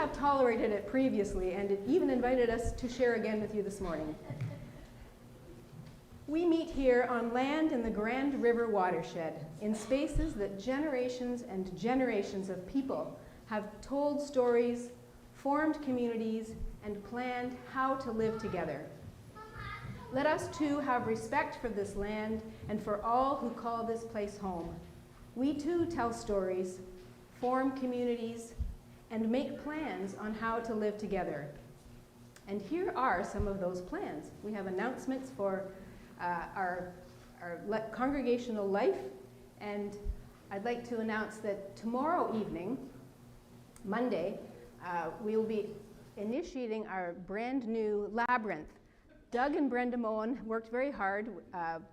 have tolerated it previously, and it even invited us to share again with you this morning. We meet here on land in the Grand River watershed, in spaces that generations and generations of people have told stories, formed communities, and planned how to live together. Let us too have respect for this land and for all who call this place home. We too tell stories, form communities, and make plans on how to live together. And here are some of those plans. We have announcements for our congregational life, and I'd like to announce that tomorrow evening, Monday, we will be initiating our brand new labyrinth. Doug and Brenda Moen worked very hard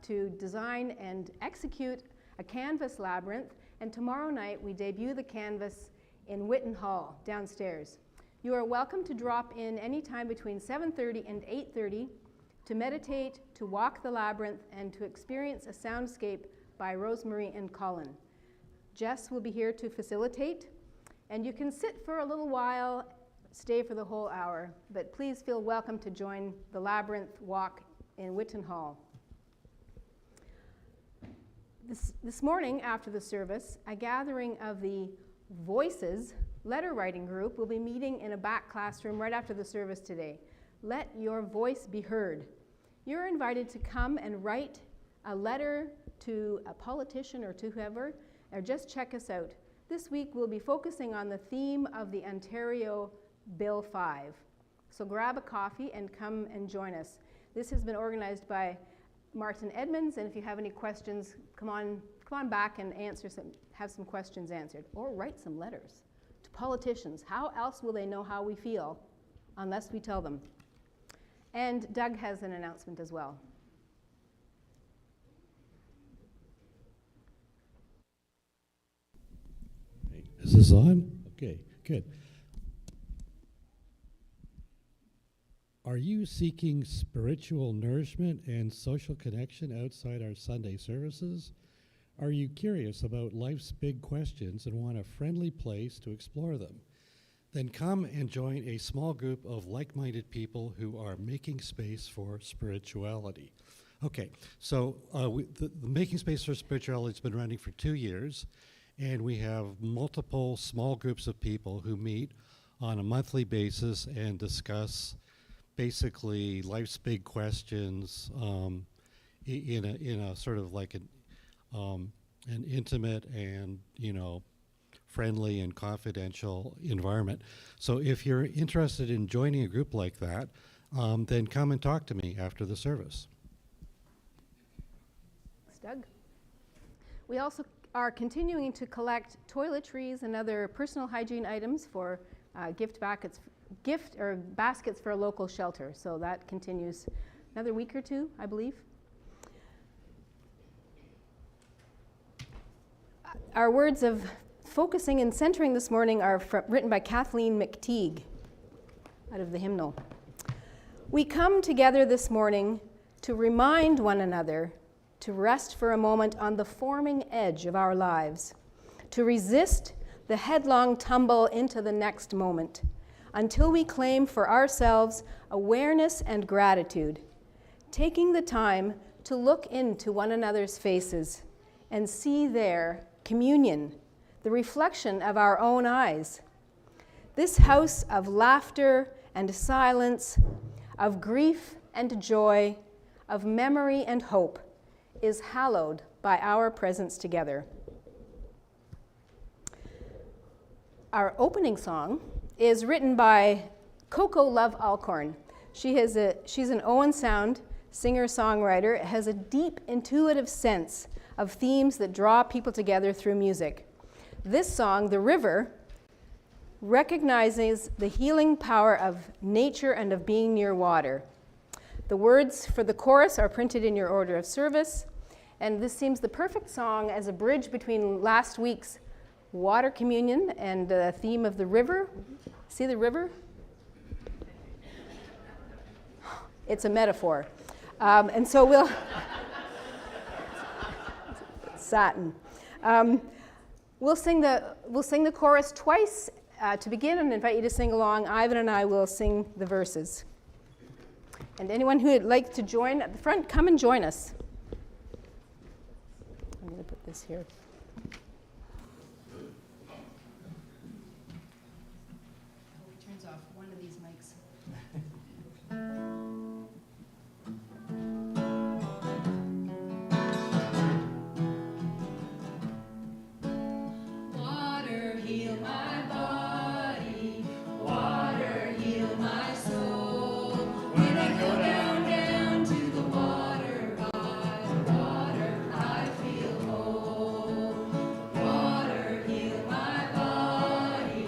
to design and execute a canvas labyrinth, and tomorrow night we debut the canvas in Whitten Hall downstairs. You are welcome to drop in anytime between 7:30 and 8:30 to meditate, to walk the labyrinth, and to experience a soundscape by Rosemary and Colin. Jess will be here to facilitate, and you can sit for a little while, stay for the whole hour, but please feel welcome to join the labyrinth walk in Whitten Hall. This morning after the service, a gathering of the Voices letter writing group will be meeting in a back classroom right after the service today. Let your voice be heard. You're invited to come and write a letter to a politician or to whoever, or just check us out. This week we'll be focusing on the theme of the Ontario Bill 5. So grab a coffee and come and join us. This has been organized by Martin Edmonds, and if you have any questions, come on back and have some questions answered, or write some letters to politicians. How else will they know how we feel unless we tell them? And Doug has an announcement as well. Is this on? Okay, good. Are you seeking spiritual nourishment and social connection outside our Sunday services? Are you curious about life's big questions and want a friendly place to explore them? Then come and join a small group of like-minded people who are making space for spirituality. Okay, so the Making Space for Spirituality has been running for 2 years, and we have multiple small groups of people who meet on a monthly basis and discuss basically life's big questions in a sort of like an intimate and friendly and confidential environment. So if you're interested in joining a group like that, then come and talk to me after the service. Thanks, Doug. We also are continuing to collect toiletries and other personal hygiene items for gift or baskets for a local shelter. So that continues another week or two, I believe. Our words of focusing and centering this morning are written by Kathleen McTeague out of the hymnal. We come together this morning to remind one another to rest for a moment on the forming edge of our lives, to resist the headlong tumble into the next moment, until we claim for ourselves awareness and gratitude, taking the time to look into one another's faces and see there communion, the reflection of our own eyes. This house of laughter and silence, of grief and joy, of memory and hope, is hallowed by our presence together. Our opening song is written by Coco Love Alcorn. She's an Owen Sound singer-songwriter, has a deep intuitive sense of themes that draw people together through music. This song, The River, recognizes the healing power of nature and of being near water. The words for the chorus are printed in your order of service, and this seems the perfect song as a bridge between last week's water communion and the theme of the river. See the river? It's a metaphor. And so we'll satin. We'll sing the chorus twice to begin and invite you to sing along, Ivan and I will sing the verses. And anyone who would like to join at the front, come and join us. I'm going to put this here. Turns off one of these mics. Water, heal my body. Water, heal my soul. When I go down to the water, by the water, I feel whole. Water, heal my body.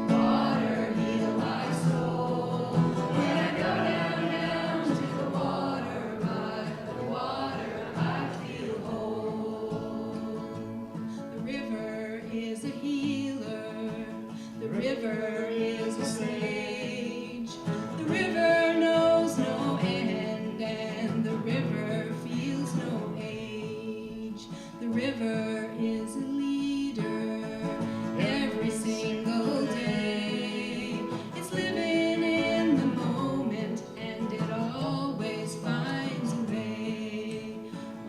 Water, heal my soul. When I go down to the water, by the water, I feel whole. The river is a healer. The river is a sage. The river knows no end, and the river feels no age. The river is a leader every single day. It's living in the moment, and it always finds a way.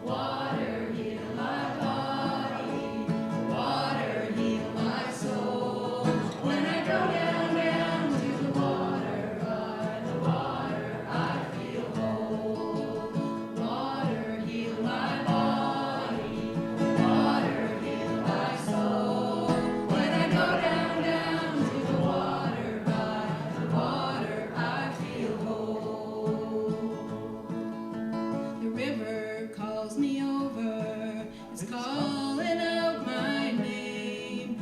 Water, heal my body. Water, heal my soul. When I go down to the water, by the water, I feel whole. Water, heal my body. Water, heal my soul. When I go down to the water, by the water, I feel whole. The river calls me over. It's calling out my name.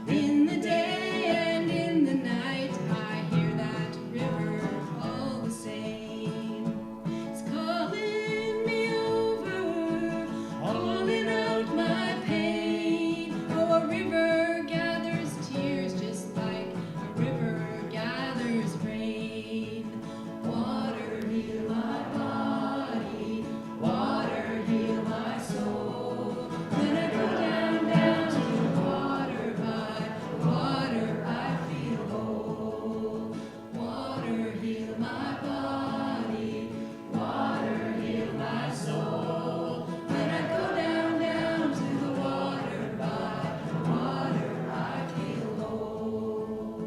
In the day and in the night, I hear that river all the same. It's calling me over, calling out my pain. Oh, a river gathers tears just like a river gathers rain. Water, heal my body. Water, heal my soul. When I go down to the water, by the water, I feel whole. Water, heal my body. Water, heal my soul. When I go down to the water, by the water, I feel whole.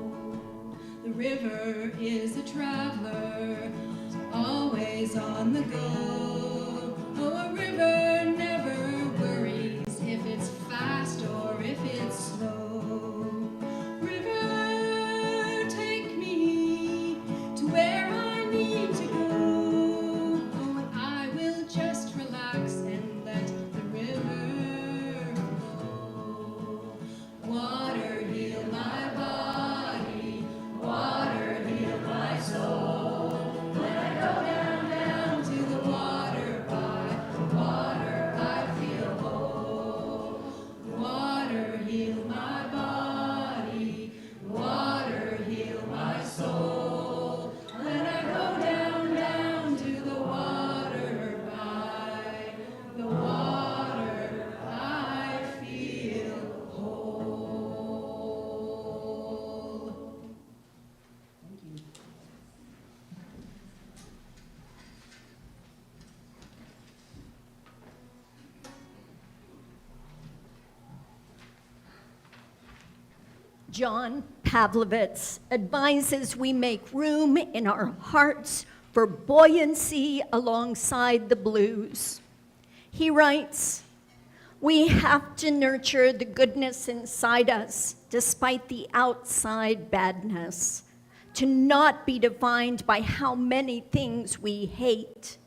The river is a traveler, always on the go. Oh, a river never worries if it's fast or if it's slow. River, take me to where I need to go. Oh, and I will just relax and let the river flow. Water, heal my body. Water, heal my soul. When I go down to the water, by the water, I feel whole. Water, heal my body. Water, heal my soul. When I go down to the water, by the water, I feel whole. Thank you. John Pavlovitz advises we make room in our hearts for buoyancy alongside the blues. He writes, "We have to nurture the goodness inside us despite the outside badness, to not be defined by how many things we hate.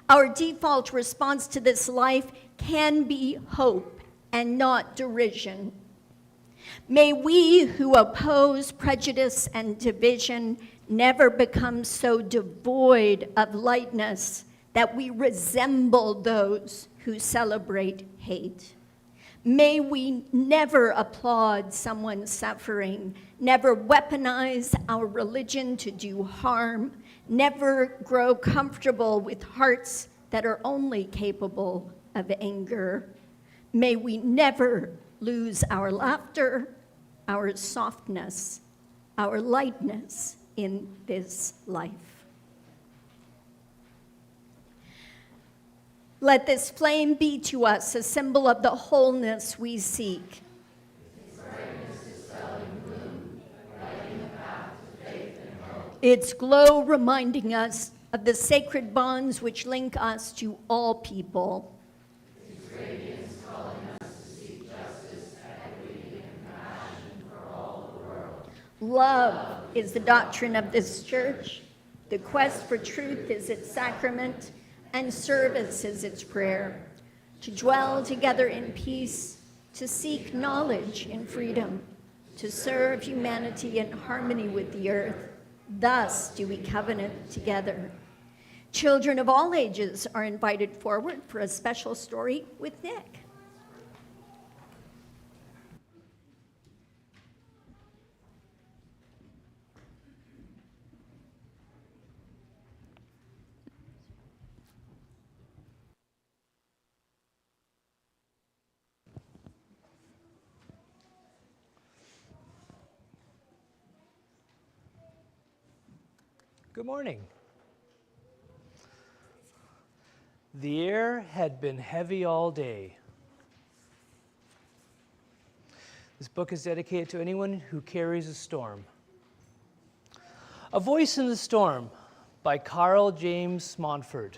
Our default response to this life can be hope and not derision. May we who oppose prejudice and division never become so devoid of lightness that we resemble those who celebrate hate. May we never applaud someone's suffering, never weaponize our religion to do harm, never grow comfortable with hearts that are only capable of anger. May we never lose our laughter, our softness, our lightness in this life. Let this flame be to us a symbol of the wholeness we seek. Its glow reminding us of the sacred bonds which link us to all people. Its radiance calling us to seek justice, equity, and compassion for all the world. Love is the doctrine of this church. The quest for truth is its sacrament, and service is its prayer. To dwell together in peace, to seek knowledge in freedom, to serve humanity in harmony with the earth. Thus do we covenant together. Children of all ages are invited forward for a special story with Nick. Good morning. The air had been heavy all day. This book is dedicated to anyone who carries a storm. A Voice in the Storm by Carl James Montford.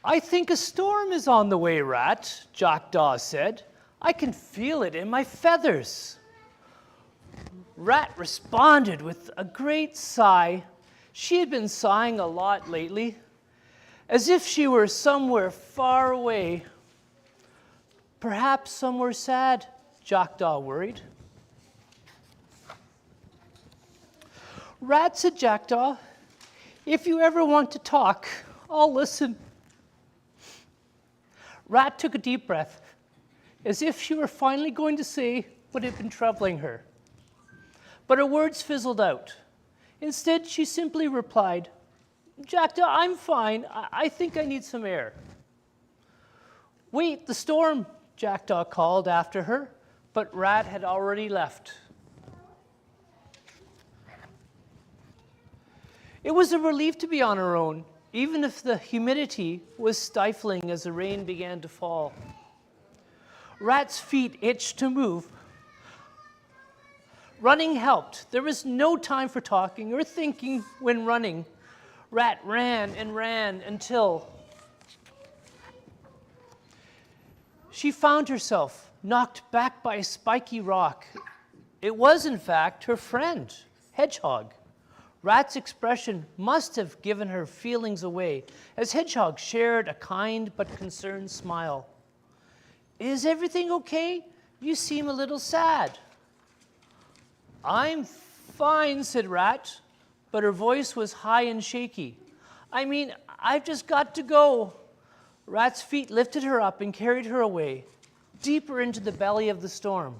I think a storm is on the way, Rat, Jackdaw said. I can feel it in my feathers. Rat responded with a great sigh. She had been sighing a lot lately, as if she were somewhere far away. Perhaps somewhere sad, Jackdaw worried. Rat, said Jackdaw, if you ever want to talk, I'll listen. Rat took a deep breath, as if she were finally going to say what had been troubling her. But her words fizzled out. Instead, she simply replied, Jackdaw, I'm fine. I think I need some air. Wait, the storm, Jackdaw called after her, but Rat had already left. It was a relief to be on her own, even if the humidity was stifling as the rain began to fall. Rat's feet itched to move. Running helped. There was no time for talking or thinking when running. Rat ran and ran until she found herself knocked back by a spiky rock. It was, in fact, her friend, Hedgehog. Rat's expression must have given her feelings away, as Hedgehog shared a kind but concerned smile. Is everything okay? You seem a little sad. I'm fine, said Rat, but her voice was high and shaky. I mean, I've just got to go. Rat's feet lifted her up and carried her away, deeper into the belly of the storm.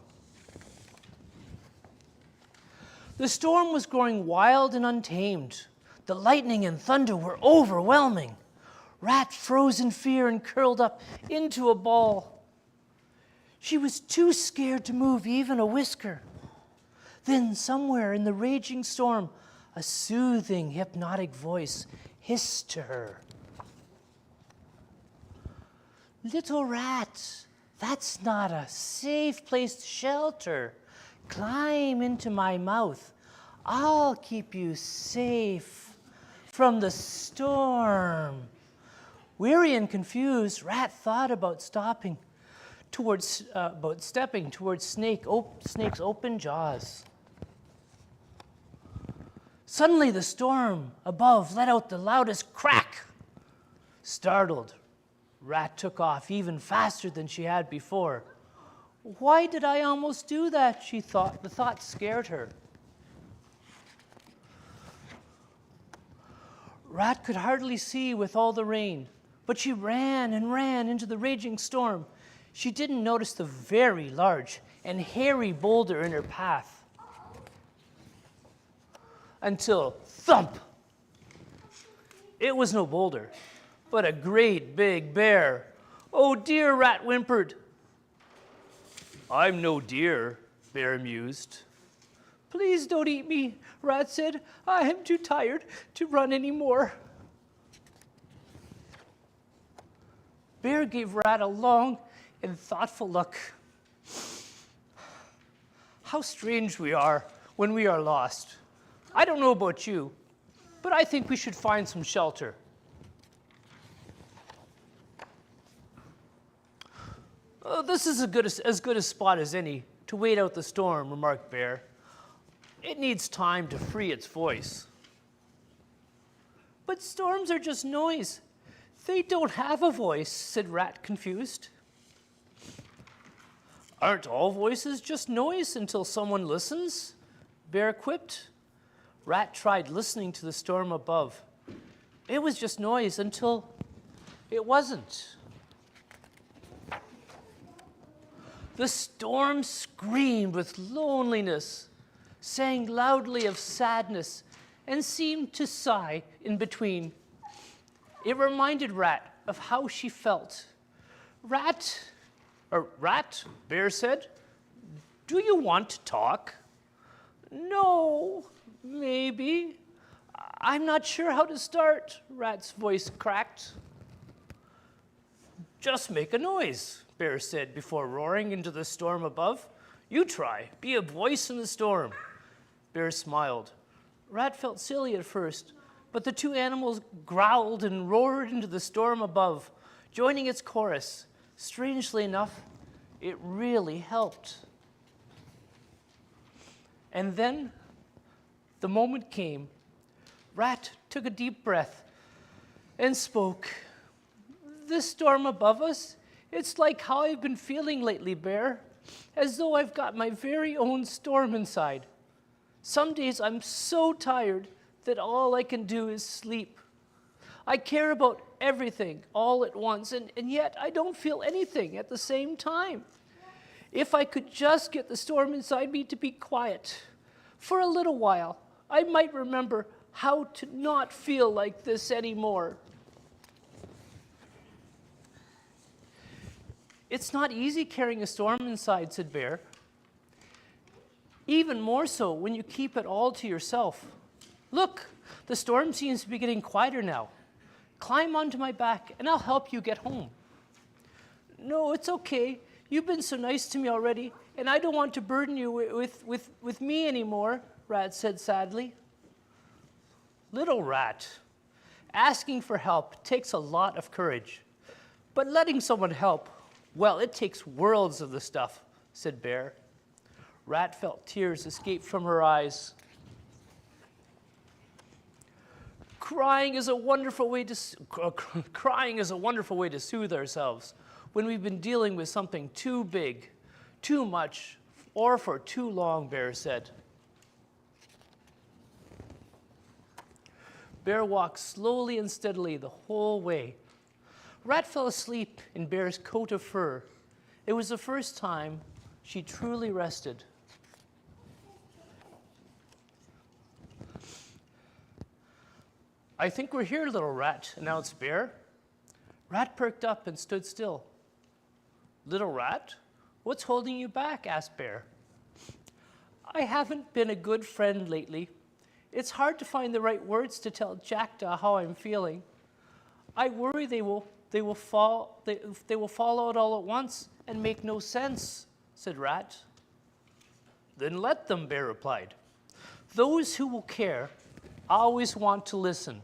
The storm was growing wild and untamed. The lightning and thunder were overwhelming. Rat froze in fear and curled up into a ball. She was too scared to move even a whisker. Then somewhere in the raging storm, a soothing, hypnotic voice hissed to her. Little rat, that's not a safe place to shelter. Climb into my mouth. I'll keep you safe from the storm. Weary and confused, Rat thought about stepping towards Snake's open jaws. Suddenly, the storm above let out the loudest crack. Startled, Rat took off even faster than she had before. Why did I almost do that, she thought. The thought scared her. Rat could hardly see with all the rain, but she ran and ran into the raging storm. She didn't notice the very large and hairy boulder in her path. Until thump! It was no boulder, but a great big bear. Oh dear, Rat whimpered. I'm no deer, Bear mused. Please don't eat me, Rat said. I am too tired to run anymore. Bear gave Rat a long and thoughtful look. How strange we are when we are lost. I don't know about you, but I think we should find some shelter. This is as good a spot as any to wait out the storm, remarked Bear. It needs time to free its voice. But storms are just noise. They don't have a voice, said Rat, confused. Aren't all voices just noise until someone listens? Bear quipped. Rat tried listening to the storm above. It was just noise until it wasn't. The storm screamed with loneliness, sang loudly of sadness, and seemed to sigh in between. It reminded Rat of how she felt. Rat, Bear said, do you want to talk? No, maybe. I'm not sure how to start, Rat's voice cracked. Just make a noise, Bear said before roaring into the storm above. You try, be a voice in the storm. Bear smiled. Rat felt silly at first, but the two animals growled and roared into the storm above, joining its chorus. Strangely enough, it really helped. And then the moment came. Rat took a deep breath and spoke. This storm above us, it's like how I've been feeling lately, Bear, as though I've got my very own storm inside. Some days I'm so tired that all I can do is sleep. I care about everything all at once, and yet I don't feel anything at the same time. If I could just get the storm inside me to be quiet for a little while, I might remember how to not feel like this anymore. It's not easy carrying a storm inside, said Bear. Even more so when you keep it all to yourself. Look, the storm seems to be getting quieter now. Climb onto my back and I'll help you get home. No, it's okay. You've been so nice to me already, and I don't want to burden you with me anymore, Rat said sadly. Little Rat, asking for help takes a lot of courage. But letting someone help, well, it takes worlds of the stuff, said Bear. Rat felt tears escape from her eyes. Crying is a wonderful way to soothe ourselves when we've been dealing with something too big, too much, or for too long, Bear said. Bear walked slowly and steadily the whole way. Rat fell asleep in Bear's coat of fur. It was the first time she truly rested. I think we're here, little Rat, announced Bear. Rat perked up and stood still. Little Rat, what's holding you back? Asked Bear. I haven't been a good friend lately. It's hard to find the right words to tell Jackdaw how I'm feeling. I worry they will fall out all at once and make no sense, said Rat. Then let them, Bear replied. Those who will care always want to listen.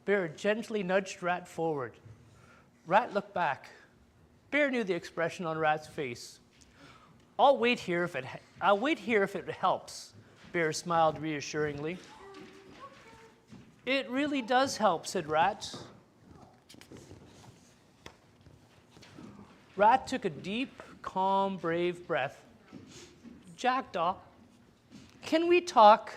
Bear gently nudged Rat forward. Rat looked back. Bear knew the expression on Rat's face. I'll wait here if it helps, Bear smiled reassuringly. It really does help, said Rat. Rat took a deep, calm, brave breath. Jackdaw, can we talk?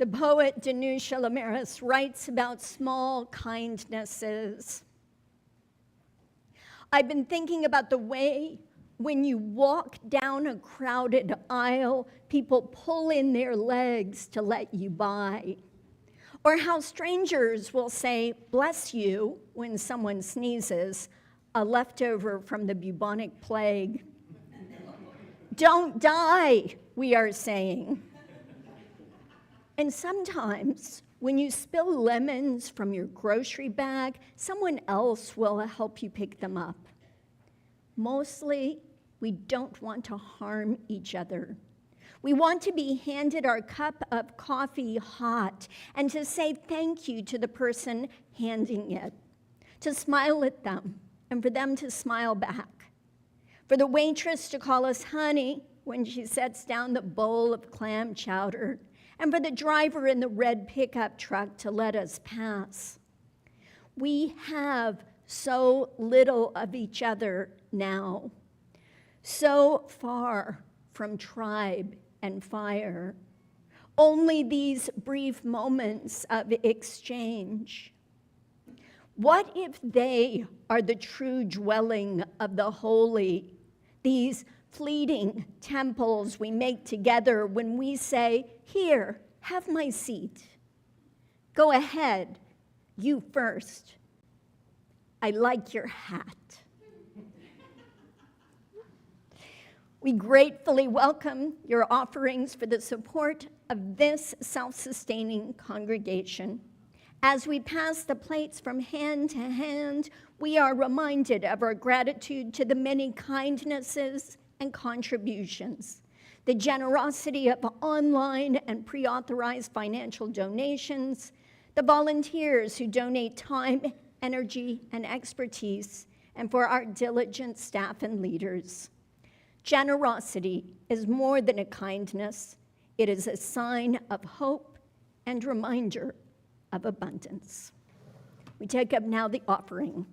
The poet Danusha Lamaris writes about small kindnesses. I've been thinking about the way when you walk down a crowded aisle, people pull in their legs to let you by. Or how strangers will say, "Bless you," when someone sneezes, a leftover from the bubonic plague. Don't die, we are saying. And sometimes, when you spill lemons from your grocery bag, someone else will help you pick them up. Mostly, we don't want to harm each other. We want to be handed our cup of coffee hot and to say thank you to the person handing it, to smile at them and for them to smile back, for the waitress to call us honey when she sets down the bowl of clam chowder, and for the driver in the red pickup truck to let us pass. We have so little of each other now, so far from tribe and fire, only these brief moments of exchange. What if they are the true dwelling of the holy, these fleeting temples we make together when we say, "Here, have my seat. Go ahead, you first. I like your hat." We gratefully welcome your offerings for the support of this self-sustaining congregation. As we pass the plates from hand to hand, we are reminded of our gratitude to the many kindnesses and contributions, the generosity of online and pre-authorized financial donations, the volunteers who donate time, energy, and expertise, and for our diligent staff and leaders. Generosity is more than a kindness. It is a sign of hope and reminder of abundance. We take up now the offering.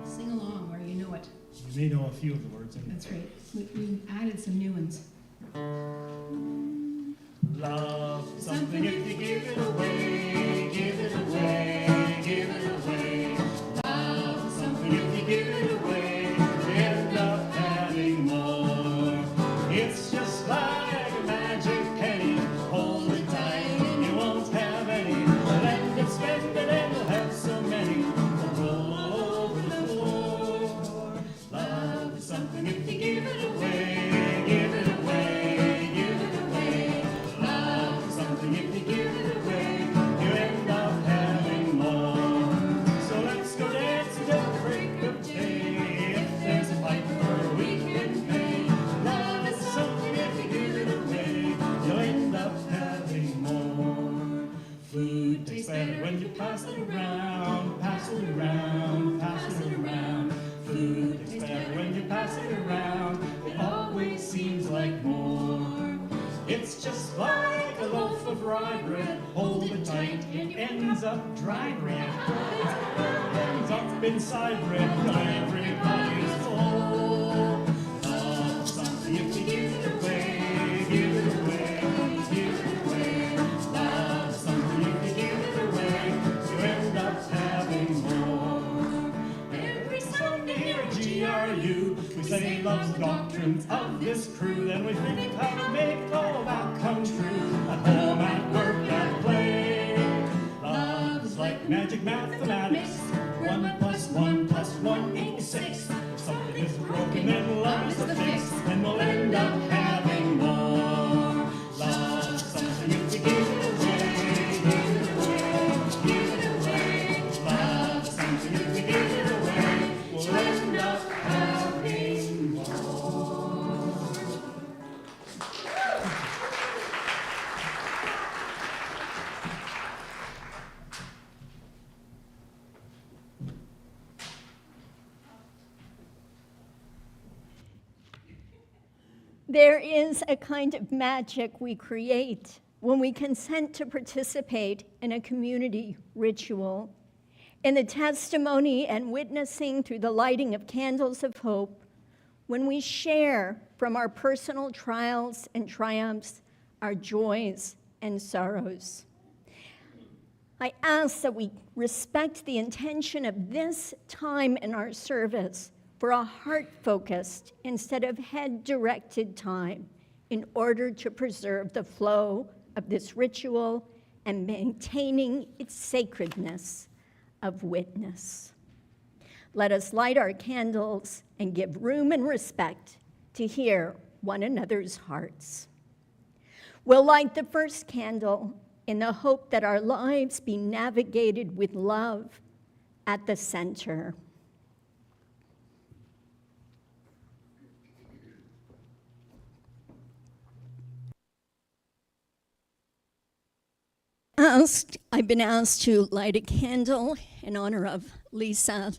Sing along where you know it. You may know a few of the words. That's right. We added some new ones. Love something if you give it away, give it away, give it away. Love something if you give it away, you end up having more. It's just like a magic penny, hold it tight, you won't have any. Lend it, spend it, and you'll have so many. Roll over the floor. Love is something if you give it away, give it away, give it away. Love is something if you give it away, you end up having more. So let's go dance until the break of day. If there's a fight for a week in pay, love is something if you give it away, you'll end up having more. Food tastes better when you pass it around, pass it around, pass it around. Food tastes better when you pass it around, it always seems like more. It's just like a loaf of rye bread, hold it tight, it ends up dry bread. Ends up inside bread, till everybody's full. Love something if you give it away, give it away, give it away. Love something if you give it away, you end up having more. Every Sunday here at GRU, we say love's the doctrines of this crew, then we think how to make all that come true. At home, at work, at play. Love is like magic mathematics. 1 plus 1 plus 1 equals 6. If something is broken, then love is the fix, and we'll end up having more. Love something if you give it away, give it away, give it away. Love something if you give it away, we'll end up having more. There is a kind of magic we create when we consent to participate in a community ritual. In the testimony and witnessing through the lighting of candles of hope, when we share from our personal trials and triumphs, our joys and sorrows. I ask that we respect the intention of this time in our service for a heart-focused instead of head-directed time in order to preserve the flow of this ritual and maintaining its sacredness of witness. Let us light our candles and give room and respect to hear one another's hearts. We'll light the first candle in the hope that our lives be navigated with love at the center. I've been asked to light a candle in honor of Lisa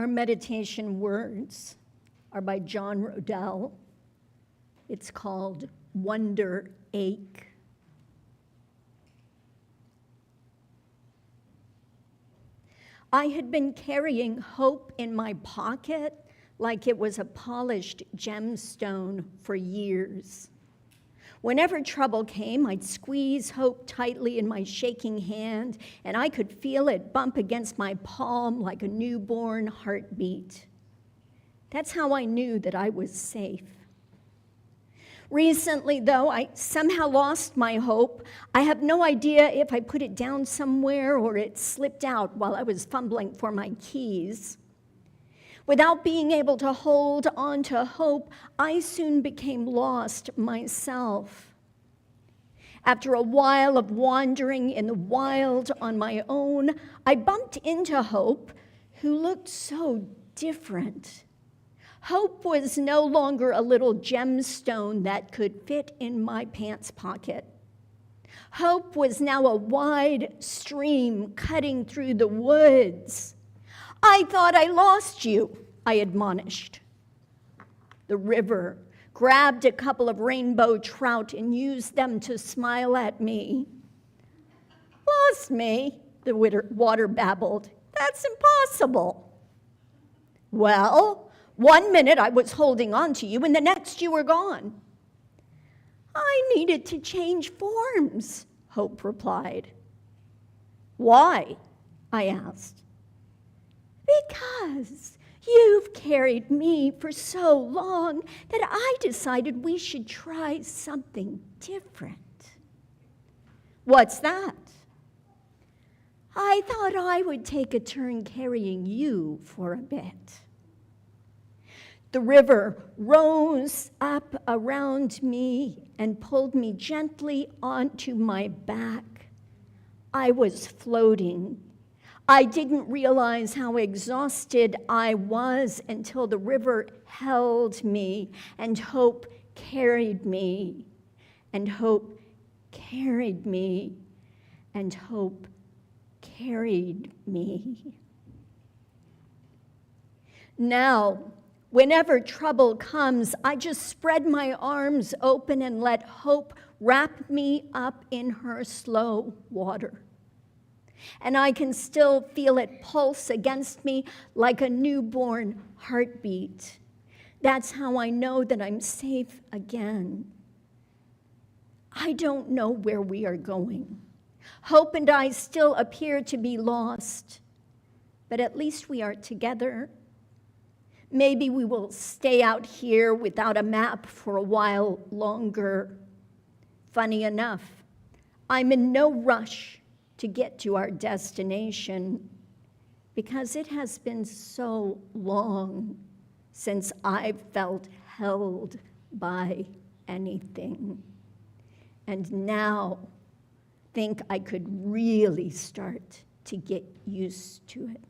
Our meditation words are by John Rodell. It's called Wonder Ache. I had been carrying hope in my pocket like it was a polished gemstone for years. Whenever trouble came, I'd squeeze hope tightly in my shaking hand, and I could feel it bump against my palm like a newborn heartbeat. That's how I knew that I was safe. Recently, though, I somehow lost my hope. I have no idea if I put it down somewhere or it slipped out while I was fumbling for my keys. Without being able to hold on to hope, I soon became lost myself. After a while of wandering in the wild on my own, I bumped into Hope, who looked so different. Hope was no longer a little gemstone that could fit in my pants pocket. Hope was now a wide stream cutting through the woods. I thought I lost you, I admonished. The river grabbed a couple of rainbow trout and used them to smile at me. Lost me, the water babbled. That's impossible. Well, 1 minute I was holding on to you, and the next you were gone. I needed to change forms, Hope replied. Why? I asked. Because you've carried me for so long that I decided we should try something different. What's that? I thought I would take a turn carrying you for a bit. The river rose up around me and pulled me gently onto my back. I was floating. I didn't realize how exhausted I was until the river held me, and Hope carried me, and Hope carried me, and Hope carried me. Now, whenever trouble comes, I just spread my arms open and let Hope wrap me up in her slow water. And I can still feel it pulse against me like a newborn heartbeat. That's how I know that I'm safe again. I don't know where we are going. Hope and I still appear to be lost, but at least we are together. Maybe we will stay out here without a map for a while longer. Funny enough, I'm in no rush to get to our destination because it has been so long since I've felt held by anything. And now, think I could really start to get used to it.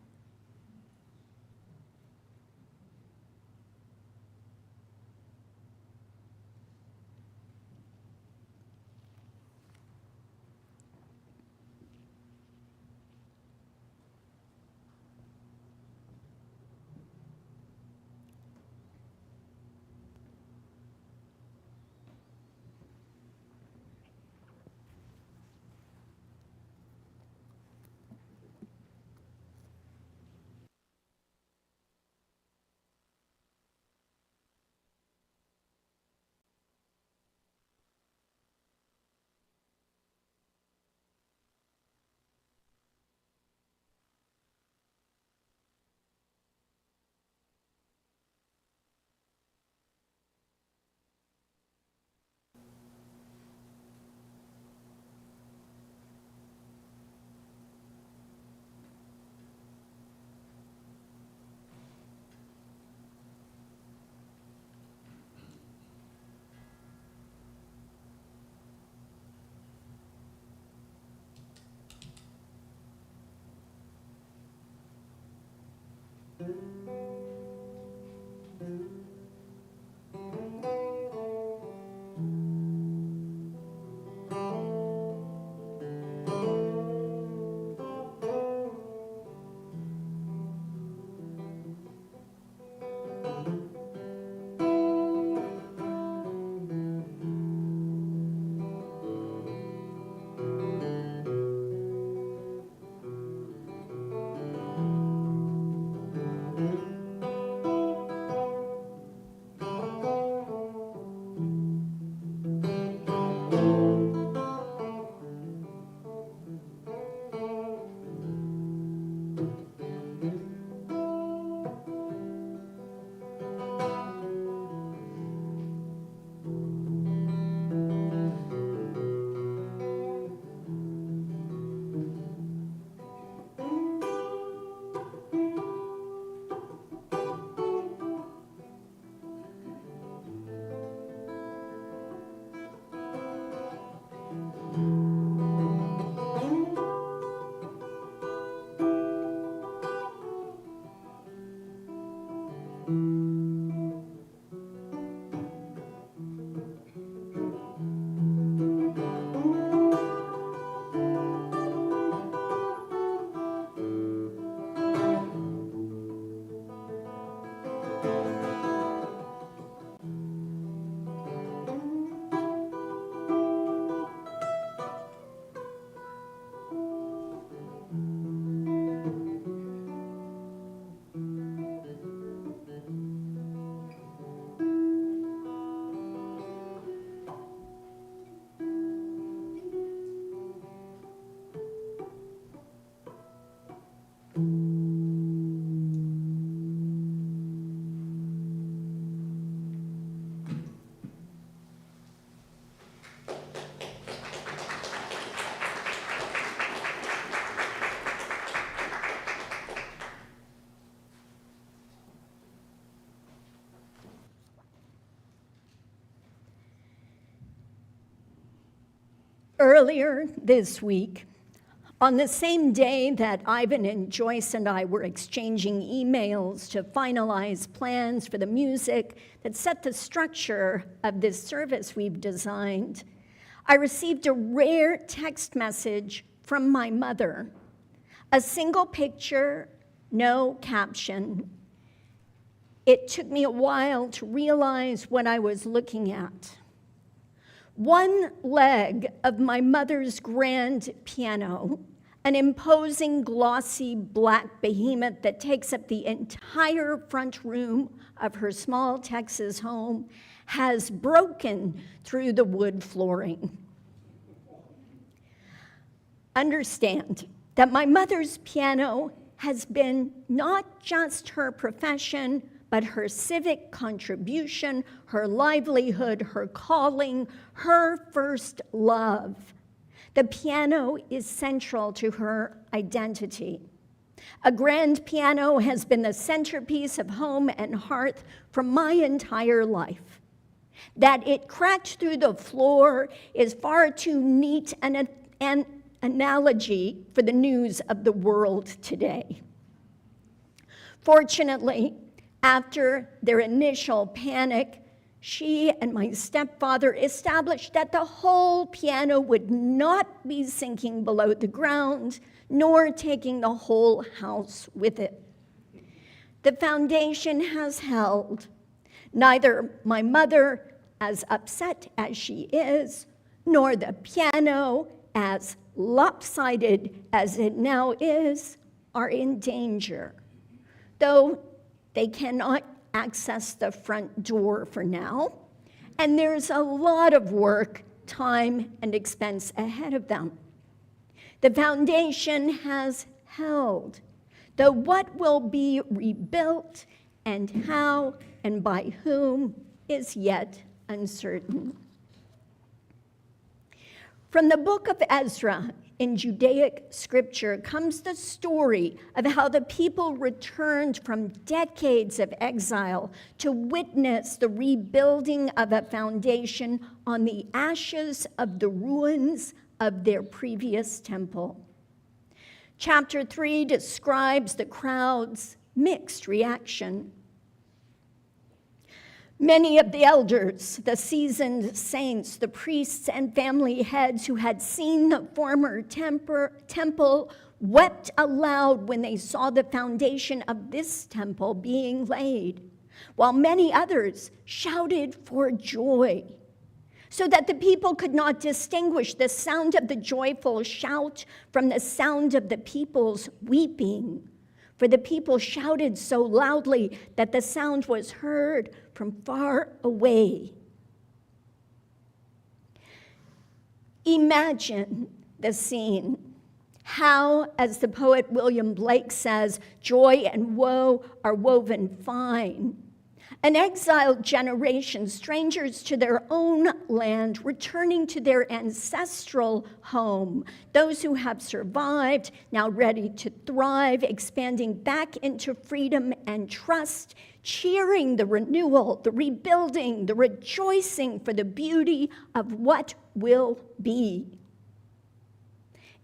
Earlier this week, on the same day that Ivan and Joyce and I were exchanging emails to finalize plans for the music that set the structure of this service we've designed, I received a rare text message from my mother. A single picture, no caption. It took me a while to realize what I was looking at. One leg of my mother's grand piano, an imposing, glossy, black behemoth that takes up the entire front room of her small Texas home, has broken through the wood flooring. Understand that my mother's piano has been not just her profession, but her civic contribution, her livelihood, her calling, her first love. The piano is central to her identity. A grand piano has been the centerpiece of home and hearth for my entire life. That it cracked through the floor is far too neat an analogy for the news of the world today. Fortunately, after their initial panic, she and my stepfather established that the whole piano would not be sinking below the ground, nor taking the whole house with it. The foundation has held. Neither my mother, as upset as she is, nor the piano, as lopsided as it now is, are in danger, though they cannot access the front door for now, and there's a lot of work, time, and expense ahead of them. The foundation has held, though what will be rebuilt and how and by whom is yet uncertain. From the book of Ezra in Judaic scripture comes the story of how the people returned from decades of exile to witness the rebuilding of a foundation on the ashes of the ruins of their previous temple. Chapter 3 describes the crowd's mixed reaction. Many of the elders, the seasoned saints, the priests and family heads who had seen the former temple wept aloud when they saw the foundation of this temple being laid, while many others shouted for joy, so that the people could not distinguish the sound of the joyful shout from the sound of the people's weeping. For the people shouted so loudly that the sound was heard from far away. Imagine the scene. How, as the poet William Blake says, joy and woe are woven fine. An exiled generation, strangers to their own land, returning to their ancestral home. Those who have survived, now ready to thrive, expanding back into freedom and trust, cheering the renewal, the rebuilding, the rejoicing for the beauty of what will be.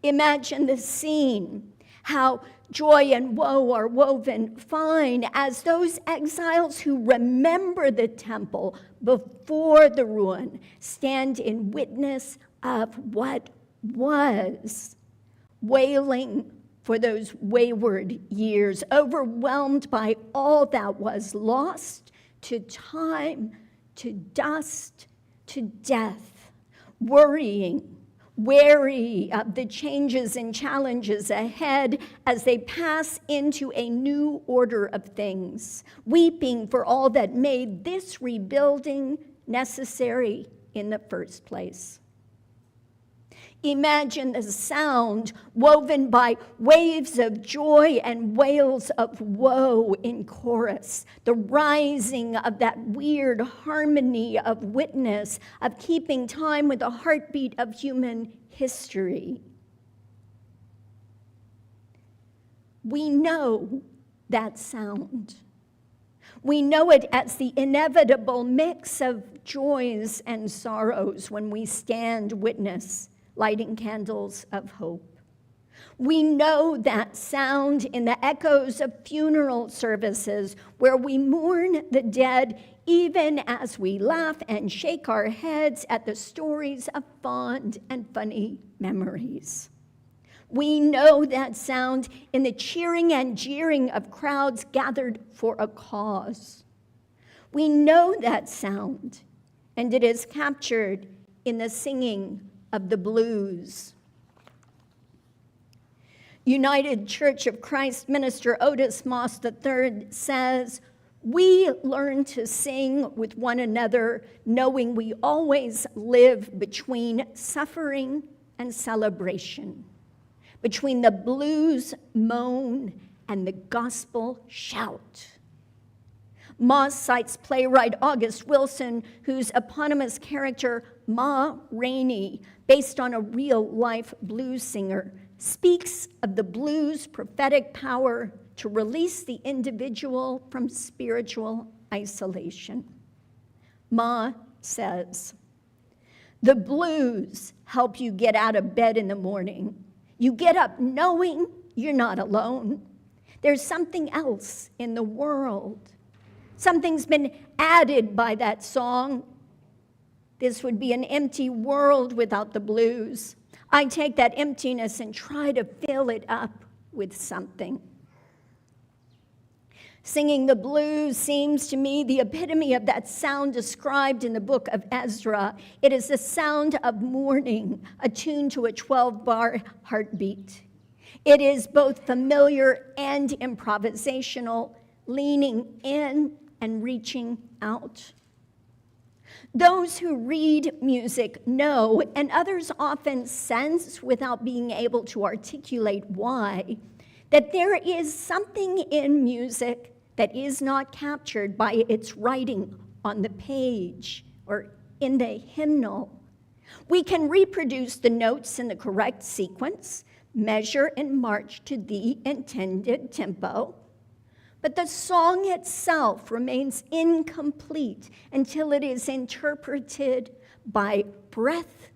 Imagine the scene, how joy and woe are woven fine as those exiles who remember the temple before the ruin stand in witness of what was, wailing for those wayward years, overwhelmed by all that was lost to time, to dust, to death, worrying, wary of the changes and challenges ahead as they pass into a new order of things, weeping for all that made this rebuilding necessary in the first place. Imagine the sound woven by waves of joy and wails of woe in chorus, the rising of that weird harmony of witness, of keeping time with the heartbeat of human history. We know that sound. We know it as the inevitable mix of joys and sorrows when we stand witness lighting candles of hope. We know that sound in the echoes of funeral services where we mourn the dead, even as we laugh and shake our heads at the stories of fond and funny memories. We know that sound in the cheering and jeering of crowds gathered for a cause. We know that sound, and it is captured in the singing of the blues. United Church of Christ minister Otis Moss III says, "We learn to sing with one another, knowing we always live between suffering and celebration, between the blues moan and the gospel shout." Moss cites playwright August Wilson, whose eponymous character, Ma Rainey, based on a real-life blues singer, speaks of the blues' prophetic power to release the individual from spiritual isolation. Ma says, "The blues help you get out of bed in the morning. You get up knowing you're not alone. There's something else in the world. Something's been added by that song. This would be an empty world without the blues. I take that emptiness and try to fill it up with something." Singing the blues seems to me the epitome of that sound described in the book of Ezra. It is the sound of mourning, attuned to a 12-bar heartbeat. It is both familiar and improvisational, leaning in and reaching out. Those who read music know, and others often sense without being able to articulate why, that there is something in music that is not captured by its writing on the page or in the hymnal. We can reproduce the notes in the correct sequence, measure and march to the intended tempo, but the song itself remains incomplete until it is interpreted by breath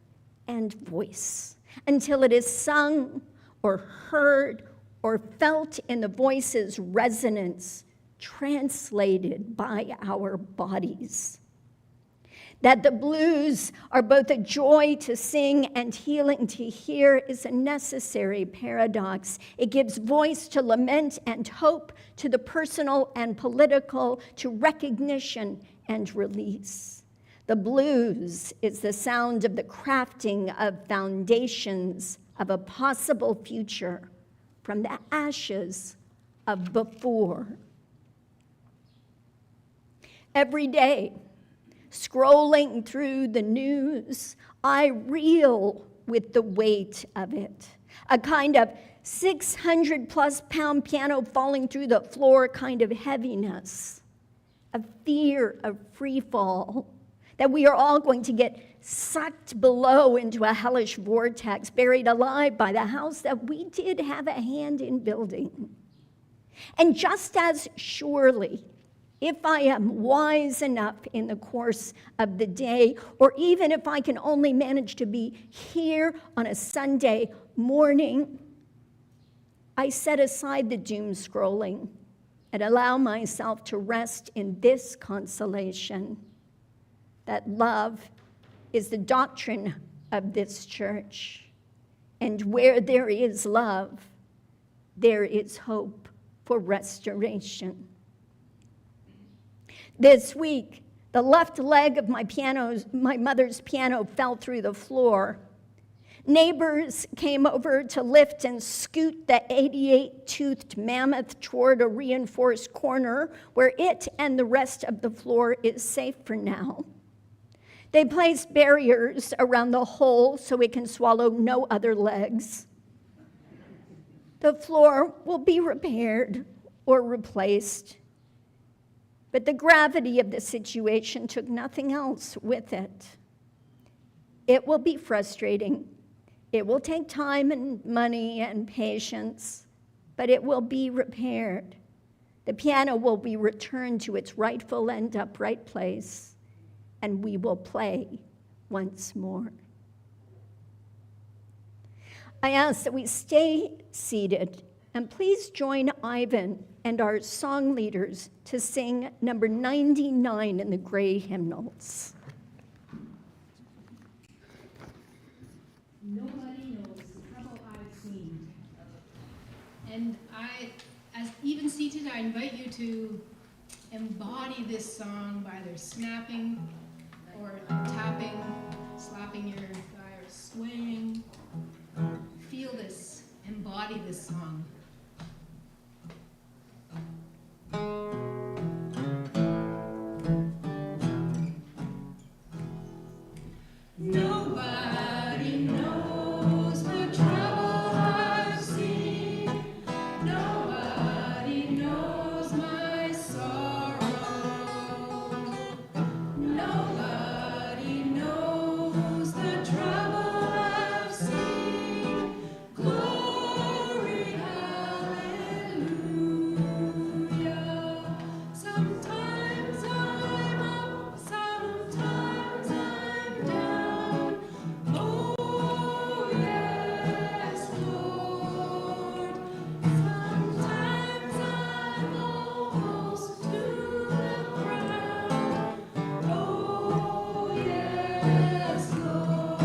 and voice, until it is sung or heard or felt in the voice's resonance, translated by our bodies. That the blues are both a joy to sing and healing to hear is a necessary paradox. It gives voice to lament and hope, to the personal and political, to recognition and release. The blues is the sound of the crafting of foundations of a possible future from the ashes of before. Every day, scrolling through the news, I reel with the weight of it. A kind of 600-plus pound piano falling through the floor kind of heaviness, a fear of free fall, that we are all going to get sucked below into a hellish vortex, buried alive by the house that we did have a hand in building. And just as surely, if I am wise enough in the course of the day, or even if I can only manage to be here on a Sunday morning, I set aside the doom scrolling and allow myself to rest in this consolation, that love is the doctrine of this church. And where there is love, there is hope for restoration. This week, the left leg of my mother's piano fell through the floor. Neighbors came over to lift and scoot the 88-toothed mammoth toward a reinforced corner where it and the rest of the floor is safe for now. They placed barriers around the hole so it can swallow no other legs. The floor will be repaired or replaced. But the gravity of the situation took nothing else with it. It will be frustrating. It will take time and money and patience, but it will be repaired. The piano will be returned to its rightful and upright place, and we will play once more. I ask that we stay seated, and please join Ivan and our song leaders to sing number 99 in the Gray Hymnals. Nobody knows the trouble I've seen. And as even seated, I invite you to embody this song by either snapping or tapping, slapping your thigh or swaying. Feel this, embody this song. Nobody knows the trouble I've seen. Nobody knows my sorrow. Nobody knows the trouble I've seen. Glory, hallelujah. Sometimes I'm up, sometimes I'm down. Oh, yes, Lord. Sometimes I'm almost to the ground. Oh, yes, Lord.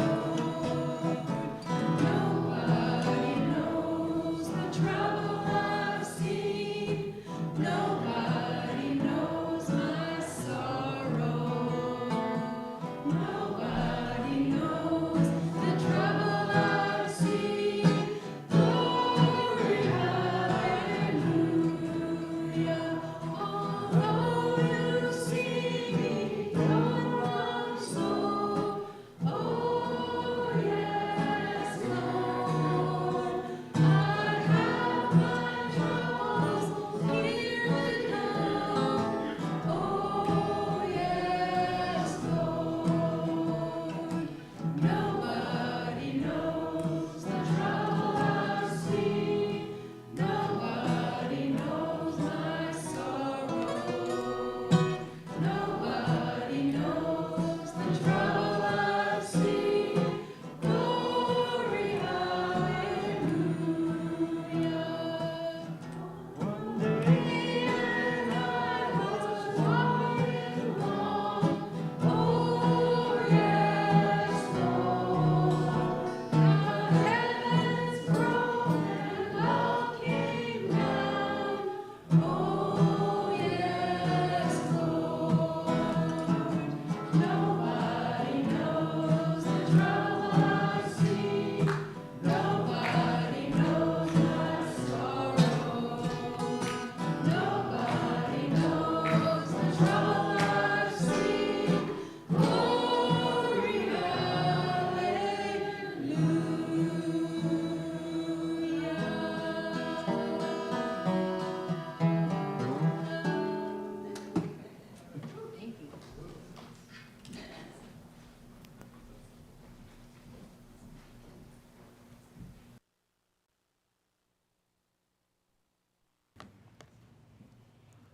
Nobody knows the trouble I've seen. Nobody knows my sorrow. Nobody knows the trouble I've seen. Glory, hallelujah. Although you see me going wrong so, oh yes, Lord, I have my troubles here and now. Oh yes, Lord. Nobody knows the trouble I've seen. Nobody knows my sorrow. Nobody knows the trouble I've seen. Glory, hallelujah. One day as I was walking along, oh yes, Lord, the heavens broke and love came down. Oh yes, Lord. Nobody knows the trouble I've seen. Nobody knows my sorrow. Nobody knows the trouble I've seen. Glory, hallelujah.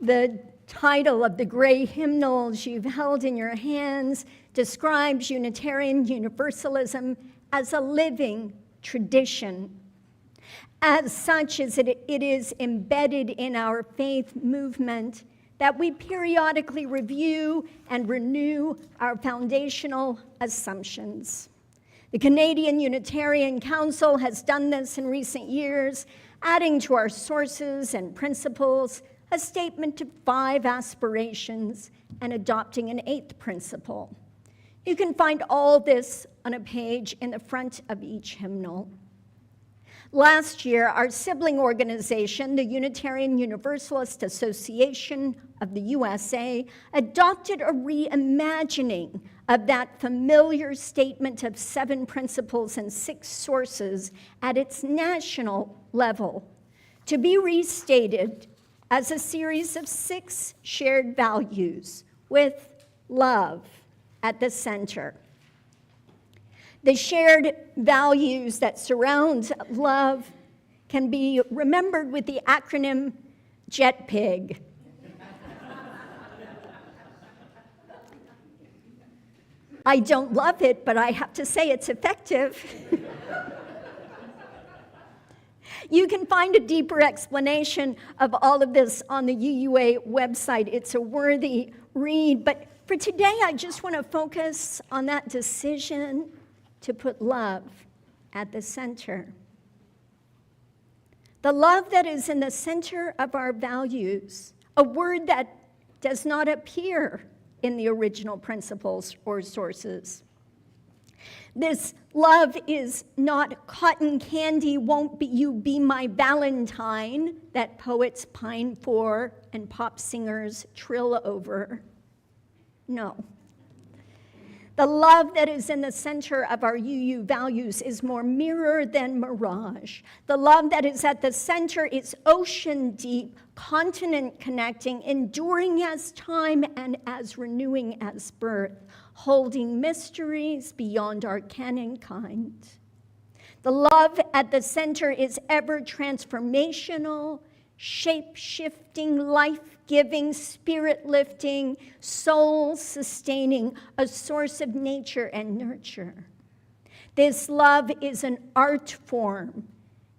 The title of the Gray Hymnals you've held in your hands describes Unitarian Universalism as a living tradition. As such, it is embedded in our faith movement that we periodically review and renew our foundational assumptions. The Canadian Unitarian Council has done this in recent years, adding to our sources and principles a statement of 5 aspirations and adopting an 8th principle. You can find all this on a page in the front of each hymnal. Last year, our sibling organization, the Unitarian Universalist Association of the USA, adopted a reimagining of that familiar statement of 7 principles and 6 sources at its national level, to be restated as a series of 6 shared values with love at the center. The shared values that surround love can be remembered with the acronym JETPIG. I don't love it, but I have to say it's effective. You can find a deeper explanation of all of this on the UUA website. It's a worthy read. But for today, I just want to focus on that decision to put love at the center. The love that is in the center of our values, a word that does not appear in the original principles or sources. This love is not cotton candy, won't you be my Valentine, that poets pine for and pop singers trill over. No. The love that is in the center of our UU values is more mirror than mirage. The love that is at the center is ocean deep, continent connecting, enduring as time and as renewing as birth, holding mysteries beyond our canon kind. The love at the center is ever transformational, shape-shifting, life-giving, spirit-lifting, soul-sustaining, a source of nature and nurture. This love is an art form.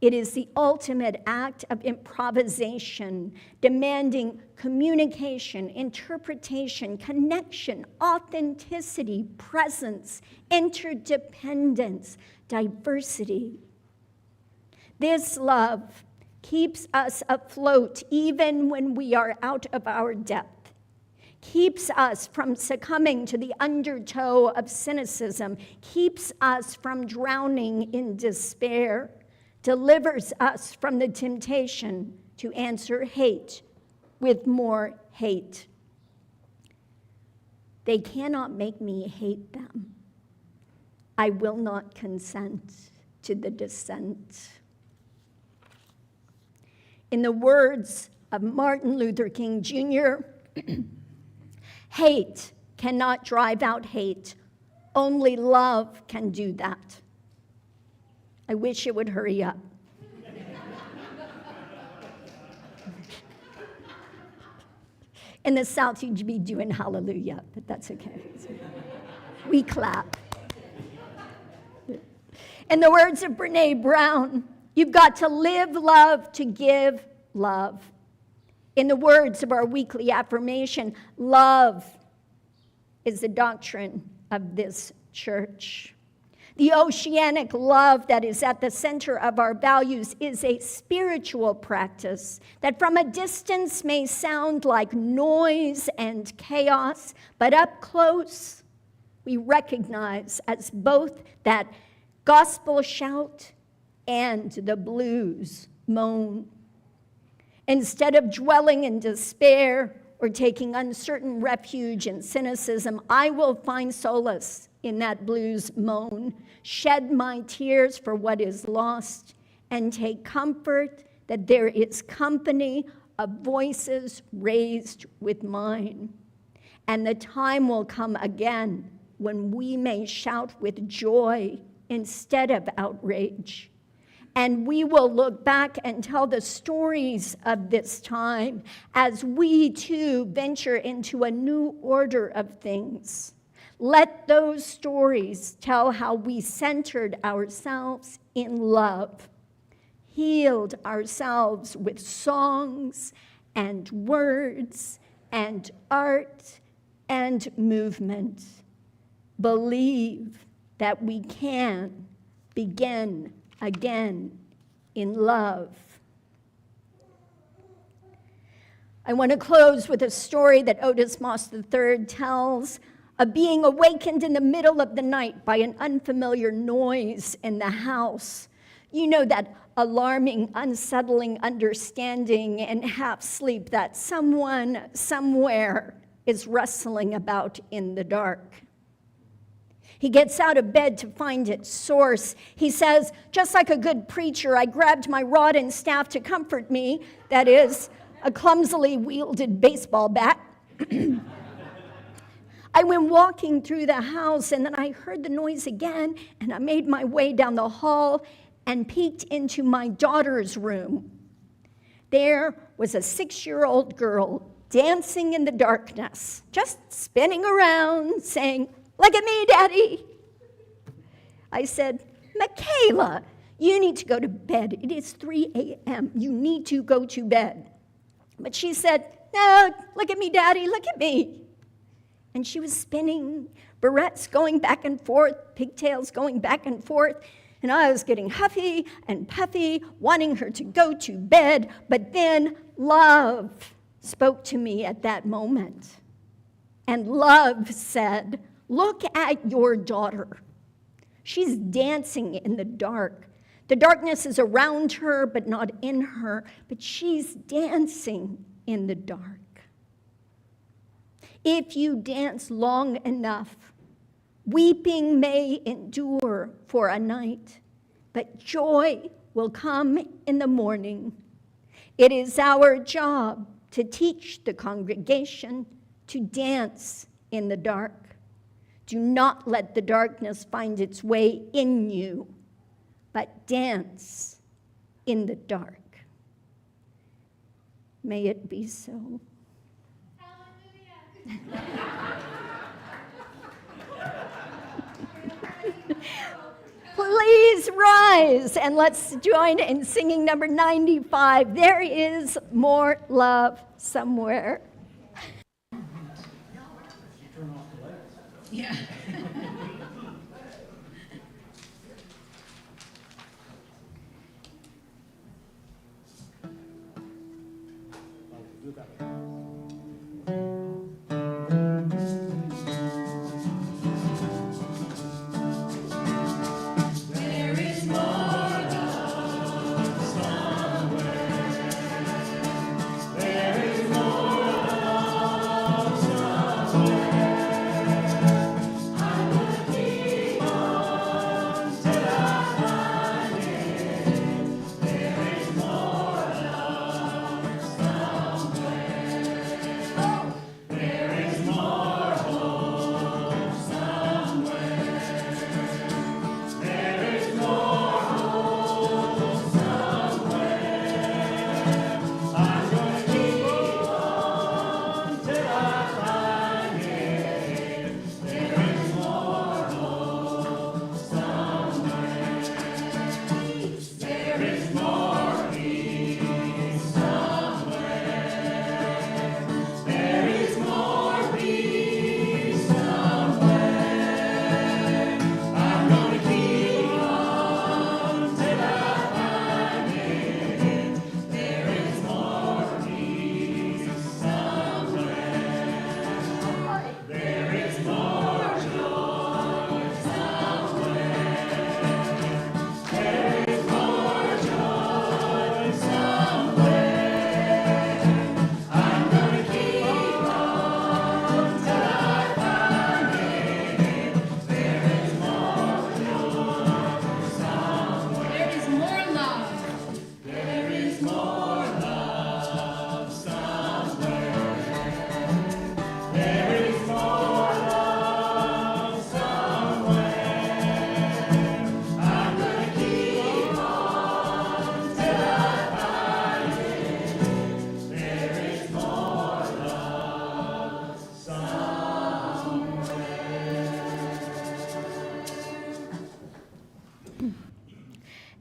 It is the ultimate act of improvisation, demanding communication, interpretation, connection, authenticity, presence, interdependence, diversity. This love keeps us afloat even when we are out of our depth, keeps us from succumbing to the undertow of cynicism, keeps us from drowning in despair, delivers us from the temptation to answer hate with more hate. They cannot make me hate them. I will not consent to the descent. In the words of Martin Luther King Jr., hate cannot drive out hate. Only love can do that. I wish it would hurry up. In the South, you'd be doing hallelujah, but that's okay. We clap. In the words of Brene Brown, you've got to live love to give love. In the words of our weekly affirmation, love is the doctrine of this church. The oceanic love that is at the center of our values is a spiritual practice that from a distance may sound like noise and chaos, but up close we recognize as both that gospel shout and the blues moan. Instead of dwelling in despair or taking uncertain refuge in cynicism, I will find solace in that blues moan, shed my tears for what is lost, and take comfort that there is company of voices raised with mine. And the time will come again when we may shout with joy instead of outrage. And we will look back and tell the stories of this time as we too venture into a new order of things. Let those stories tell how we centered ourselves in love, healed ourselves with songs and words and art and movement. Believe that we can begin again in love. I want to close with a story that Otis Moss III tells of being awakened in the middle of the night by an unfamiliar noise in the house. You know, that alarming, unsettling understanding in half sleep that someone somewhere is rustling about in the dark. He gets out of bed to find its source. He says, just like a good preacher, I grabbed my rod and staff to comfort me, that is, a clumsily wielded baseball bat. I went walking through the house, and then I heard the noise again, and I made my way down the hall and peeked into my daughter's room. There was a 6-year-old girl dancing in the darkness, just spinning around, saying, "Look at me, Daddy." I said, "Michaela, You need to go to bed. It is 3 a.m. You need to go to bed. But she said, no, look at me, Daddy, look at me. And she was spinning, barrettes going back and forth, pigtails going back and forth. And I was getting huffy and puffy, wanting her to go to bed. But then love spoke to me at that moment. And love said, look at your daughter. She's dancing in the dark. The darkness is around her, but not in her. But she's dancing in the dark. If you dance long enough, weeping may endure for a night, but joy will come in the morning. It is our job to teach the congregation to dance in the dark. Do not let the darkness find its way in you, but dance in the dark. May it be so. Please rise and let's join in singing number 95. There is more love somewhere. Yeah.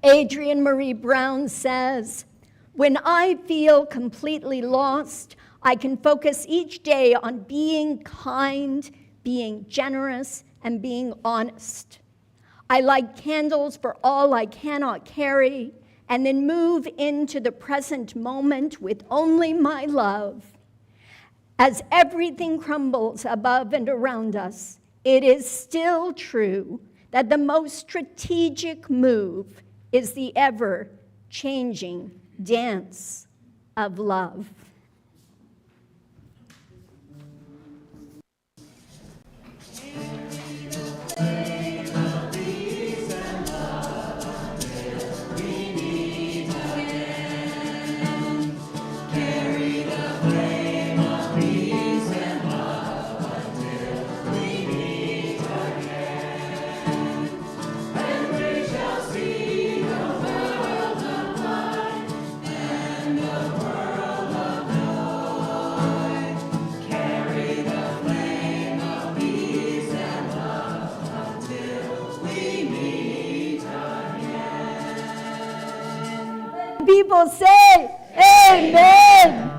Adrienne Marie Brown says, when I feel completely lost, I can focus each day on being kind, being generous, and being honest. I light candles for all I cannot carry, and then move into the present moment with only my love. As everything crumbles above and around us, it is still true that the most strategic move is the ever-changing dance of love. World of people say, Amen.